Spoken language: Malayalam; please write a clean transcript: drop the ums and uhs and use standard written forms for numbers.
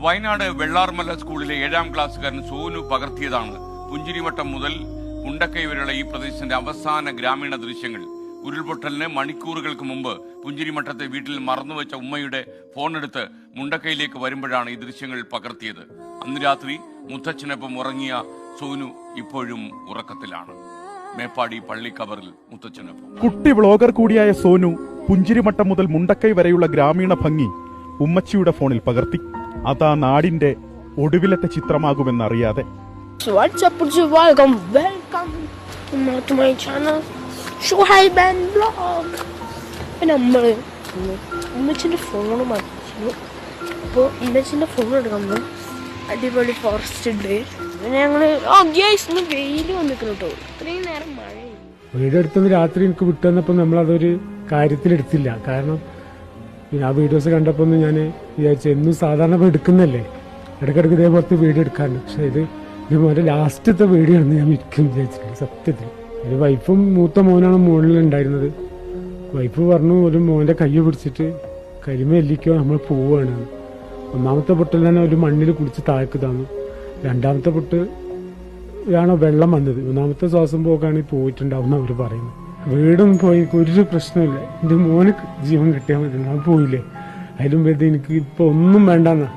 വയനാട് വെള്ളാർമല സ്കൂളിലെ 7ാം ക്ലാസ്സുകാരൻ സോനു പകർത്തിയതാണ് പുഞ്ചിരിമട്ടം മുതൽ മുണ്ടക്കൈ വരെയുള്ള ഈ പ്രദേശത്തിന്റെ അവസാന ഗ്രാമീണ ദൃശ്യങ്ങൾ. ഉരുൾപൊട്ടലിന് മണിക്കൂറുകൾക്ക് മുമ്പ് പുഞ്ചിരിമട്ടത്തെ വീട്ടിൽ മറന്നുവെച്ച ഉമ്മയുടെ ഫോണെടുത്ത് മുണ്ടക്കൈയിലേക്ക് വരുമ്പോഴാണ് ഈ ദൃശ്യങ്ങൾ പകർത്തിയത്. അന്ന് രാത്രി മുത്തച്ഛനൊപ്പം ഉറങ്ങിയ സോനു ഇപ്പോഴും ഉറക്കത്തിലാണ്. മേപ്പാടി പള്ളിക്കവറിൽ മുത്തച്ഛനൊപ്പം. കുട്ടി വ്ളോഗർ കൂടിയായ സോനു പുഞ്ചിരിമട്ടം മുതൽ മുണ്ടക്കൈ വരെയുള്ള ഗ്രാമീണ ഭംഗി ഉമ്മച്ചിയുടെ ഫോണിൽ പകർത്തി. അതാ നാടിന്റെ ഒടുവിലത്തെ ചിത്രമാകുമെന്നറിയാതെ. Welcome to my channel Shuhaib and vlog. പിന്നെ നമ്മള് ഉമ്മച്ചിന്റെ ഫോൺ മാറ്റിച്ചു. അപ്പോൾ ഉമ്മച്ചിന്റെ ഫോൺ എടുക്കുമ്പോൾ അടിപൊളി ഫോറസ്റ്റ് ഉണ്ട്. പിന്നെ ഞങ്ങള് ഇന്ന് വെയിൽ വന്നിക്കണം കേട്ടോ. ഇത്രയും നേരം മഴ. വീഡിയോ എടുത്തത് രാത്രി എനിക്ക് വിട്ടുവന്നപ്പോൾ നമ്മളതൊരു കാര്യത്തിലെടുത്തില്ല. കാരണം ആ വീഡിയോസ് കണ്ടപ്പോൾ ഒന്ന് ഞാൻ വിചാരിച്ചു എന്നും സാധാരണ എടുക്കുന്നല്ലേ, ഇടയ്ക്കിടയ്ക്ക് ഇതേപോലത്തെ വീഡിയോ എടുക്കാറുണ്ട്. പക്ഷെ ഇതുപോലെ ലാസ്റ്റത്തെ വീഡിയോ ആണെന്ന് ഞാൻ മിക്കും വിചാരിച്ചിട്ടുണ്ട് സത്യത്തിൽ. ഒരു വൈഫും മൂത്ത മോനാണ് മുകളിലുണ്ടായിരുന്നത്. വൈഫ് പറഞ്ഞു ഒരു മോൻ്റെ കൈ പിടിച്ചിട്ട് കരിമെല്ലിക്കോ നമ്മൾ പോവുകയാണ്. ഒന്നാമത്തെ പൊട്ടിൽ തന്നെ ഒരു മണ്ണിൽ കുടിച്ച് താഴേക്ക് തന്നു. രണ്ടാമത്തെ പൊട്ടിലാണോ വെള്ളം വന്നത്. മൂന്നാമത്തെ ശ്വാസം പോക്കാണെങ്കിൽ പോയിട്ടുണ്ടാവും അവർ പറയുന്നത്. വീടൊന്നും പോയി ഒരു പ്രശ്നമില്ല. എൻ്റെ മോന് ജീവൻ കിട്ടിയാൽ മതി. ഞാൻ പോയില്ലേ. അതിലും വലുത് എനിക്ക് ഇപ്പോൾ ഒന്നും വേണ്ടെന്നാ.